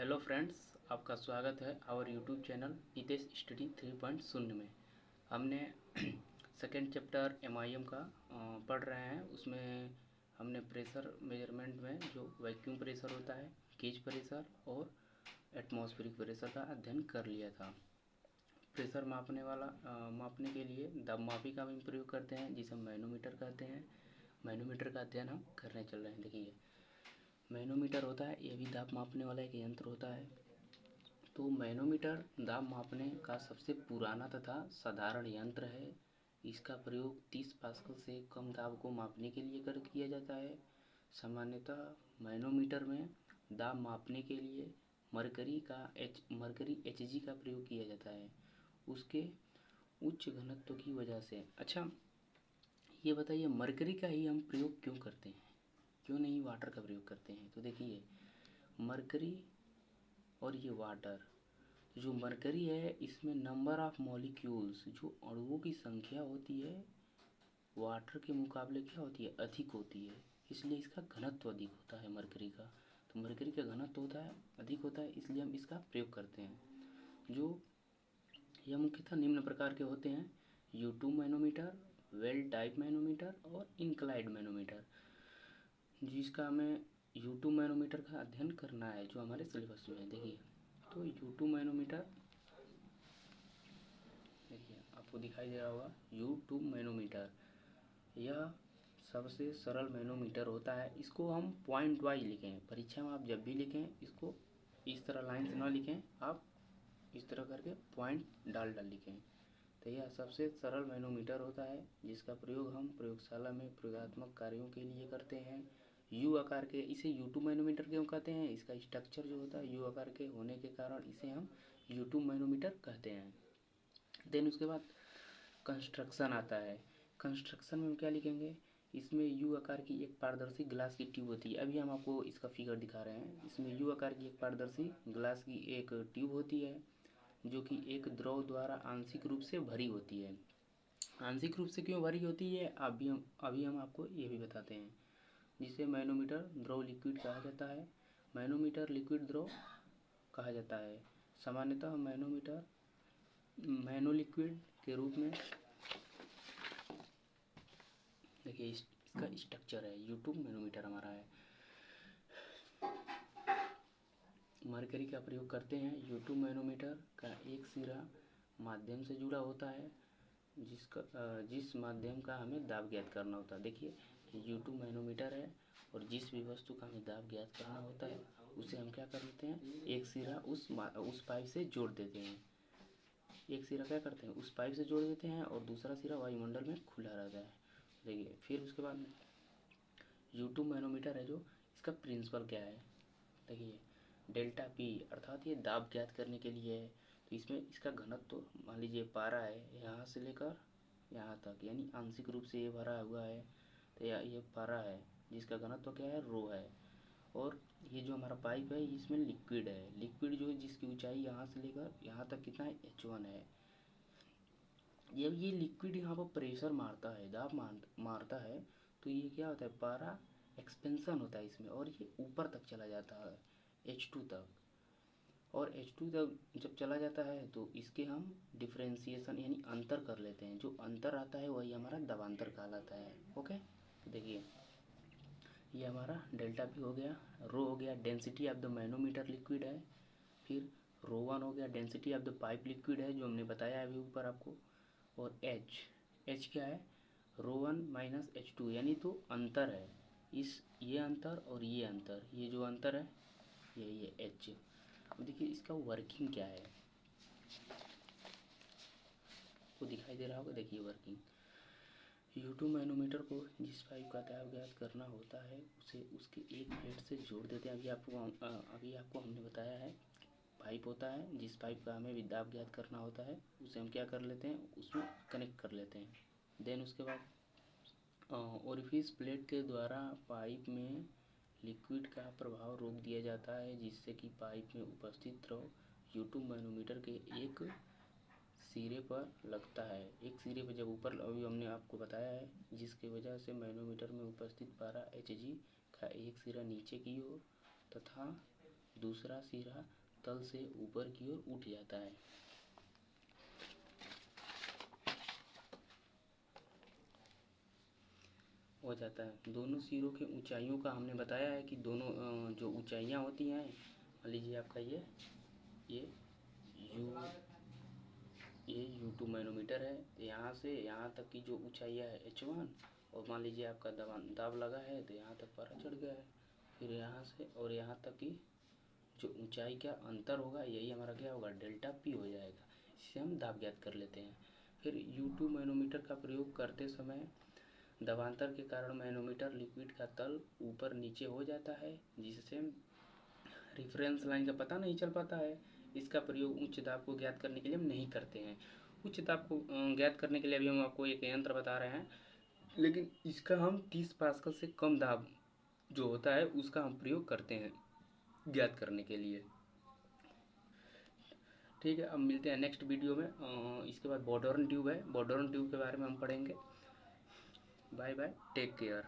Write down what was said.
Hello friends, आपका स्वागत है our YouTube channel Hitesh study 3.0 में। हमने सेकेंड चैप्टर एमआईएम का पढ़ रहे हैं। उसमें हमने प्रेशर मेजरमेंट में जो वैक्यूम प्रेशर होता है, गेज प्रेशर और एटमॉस्फेरिक प्रेशर का अध्ययन कर लिया था। प्रेशर मापने के लिए दाबमापी का भी प्रयोग करते हैं, जिसे हम मैनोमीटर कहते हैं। मैनोमीटर का अध्ययन हम करने चल रहे हैं। देखिए, मैनोमीटर होता है, ये भी दाब मापने वाला एक यंत्र होता है। तो मैनोमीटर दाब मापने का सबसे पुराना तथा साधारण यंत्र है। इसका प्रयोग 30 पास्कल से कम दाब को मापने के लिए किया जाता है। सामान्यतः मैनोमीटर में दाब मापने के लिए मरकरी Hg का प्रयोग किया जाता है, उसके उच्च घनत्व की वजह से। अच्छा, ये बताइए, मरकरी का ही हम प्रयोग क्यों करते हैं, क्यों नहीं वाटर का प्रयोग करते हैं? तो देखिए, मरकरी और ये वाटर, जो मरकरी है इसमें नंबर ऑफ मॉलिक्यूल्स, जो अणुओं की संख्या होती है, वाटर के मुकाबले क्या होती है, अधिक होती है। इसलिए इसका घनत्व अधिक होता है मरकरी का। तो मरकरी का घनत्व होता है, अधिक होता है, इसलिए हम इसका प्रयोग करते हैं। जो यह मुख्यतः निम्न प्रकार के होते हैं: U2 manometer, well type manometer और इंक्लाइड मैनोमीटर। जिसका हमें U2 मैनोमीटर का अध्ययन करना है, जो हमारे सिलेबस में है। देखिए, तो U2 मैनोमीटर, देखिए आपको दिखाई दे रहा होगा U2 मैनोमीटर। यह सबसे सरल मैनोमीटर होता है। इसको हम पॉइंट वाइज लिखें। परीक्षा में आप जब भी लिखें, इसको इस तरह लाइन से ना लिखें, आप इस तरह करके पॉइंट डाल लिखें। तो यह सबसे सरल मैनोमीटर होता है, जिसका प्रयोग हम प्रयोगशाला में प्रयोगात्मक कार्यों के लिए करते हैं। यू आकार के, इसे U2 मैनोमीटर क्यों कहते हैं? इसका स्ट्रक्चर जो होता है यू आकार के होने के कारण इसे हम U2 मैनोमीटर कहते हैं। देन उसके बाद कंस्ट्रक्शन आता है। कंस्ट्रक्शन में हम क्या लिखेंगे? इसमें यू आकार की एक पारदर्शी ग्लास की ट्यूब होती है। अभी हम आपको इसका फिगर दिखा रहे हैं। इसमें यू आकार की एक पारदर्शी ग्लास की एक ट्यूब होती है, जो कि एक द्रव द्वारा आंशिक रूप से भरी होती है। आंशिक रूप से क्यों भरी होती है, अभी हम आपको ये भी बताते हैं। जिसे मैनोमीटर द्रव लिक्विड कहा जाता है। मैनोमीटर लिक्विड द्रव कहा जाता है। सामान्यतः मैनोमीटर मैनोलिक्विड के रूप में, देखिए इसका स्ट्रक्चर है। U2 मैनोमीटर हमारा है। मरकरी का प्रयोग करते हैं। U2 मैनोमीटर का एक सिरा माध्यम से जुड़ा होता है, जिस माध्यम का हमें दाब ज्ञात करना होता है। देखिए, U2 मैनोमीटर है, और जिस भी वस्तु का हमें दाब ज्ञात करना होता है, उसे हम क्या कर देते हैं, एक सिरा उस पाइप से जोड़ देते हैं। एक सिरा क्या करते हैं, उस पाइप से जोड़ देते हैं, और दूसरा सिरा वायुमंडल में खुला रहता है। देखिए, फिर उसके बाद U2 मैनोमीटर है, जो इसका प्रिंसिपल क्या है? देखिए, डेल्टा पी, अर्थात ये दाब ज्ञात करने के लिए है। तो इसमें इसका घनत्व, मान लीजिए पारा है, यहाँ से लेकर यहाँ तक, यानी आंशिक रूप से ये भरा हुआ है। तो ये पारा है, जिसका घनत्व क्या है, रो है। और ये जो हमारा पाइप है, इसमें लिक्विड है। लिक्विड जो है, जिसकी ऊंचाई यहाँ से लेकर यहाँ तक कितना है, H1 है। जब ये लिक्विड यहाँ पर प्रेशर मारता है, दाब मारता है, तो ये क्या होता है, पारा एक्सपेंशन होता है इसमें, और ये ऊपर तक चला जाता है, H2 तक। और H2 तक जब चला जाता है, तो इसके हम डिफ्रेंशिएशन यानी अंतर कर लेते हैं। जो अंतर आता है वही हमारा दबांतर कहलाता है। ओके, देखिए ये हमारा डेल्टा पी हो गया। रो हो गया density of the manometer liquid है। फिर रो 1 हो गया density of the pipe liquid है, जो हमने बताया अभी ऊपर आपको। और एच क्या है, रो 1 माइनस H2, यानी तो अंतर है, ये अंतर और ये अंतर, ये जो अंतर है ये H। अब देखिए इसका वर्किंग क्या है, वो दिखाई दे रहा होगा। देखिए वर्किंग, U2 मैनोमीटर को जिस पाइप का दाब ज्ञात करना होता है, उसे उसके एक प्लेट से जोड़ देते हैं। अभी आपको हमने बताया है, पाइप होता है, जिस पाइप का हमें दाब ज्ञात करना होता है, उसे हम क्या कर लेते हैं, उसमें कनेक्ट कर लेते हैं। देन उसके बाद ओरिफिस प्लेट के द्वारा पाइप में लिक्विड का प्रभाव रोक दिया जाता है, जिससे कि पाइप में उपस्थित द्रव U2 मैनोमीटर के एक सिरे पर लगता है। एक सिरे पर जब ऊपर, अभी हमने आपको बताया है, जिसकी वजह से मैनोमीटर में उपस्थित पारा Hg का एक सिरा नीचे की ओर तथा दूसरा सिरा तल से ऊपर की ओर उठ जाता है। हो जाता है। दोनों सिरों की ऊंचाइयों का हमने बताया है कि दोनों जो ऊंचाइयाँ होती हैं, मान लीजिए आपका ये यू ये U2 मैनोमीटर है, तो यहाँ से यहाँ तक की जो ऊंचाइयाँ है H1, और मान लीजिए आपका दाब लगा है तो यहाँ तक पारा चढ़ गया है। फिर यहाँ से और यहाँ तक की जो ऊंचाई का अंतर होगा, यही हमारा क्या होगा, डेल्टा P हो जाएगा। इससे हम दाब ज्ञात कर लेते हैं। फिर U2 मैनोमीटर का प्रयोग करते समय दबांतर के कारण मैनोमीटर लिक्विड का तल ऊपर नीचे हो जाता है, जिससे रेफरेंस लाइन का पता नहीं चल पाता है। इसका प्रयोग उच्च दाब को ज्ञात करने के लिए हम नहीं करते हैं। उच्च दाब को ज्ञात करने के लिए अभी हम आपको एक यंत्र बता रहे हैं, लेकिन इसका हम 30 पास्कल से कम दाब जो होता है उसका हम प्रयोग करते हैं ज्ञात करने के लिए। ठीक है, अब मिलते हैं नेक्स्ट वीडियो में। इसके बाद बॉडर्न ट्यूब है, बॉडर्न ट्यूब के बारे में हम पढ़ेंगे। Bye bye, take care.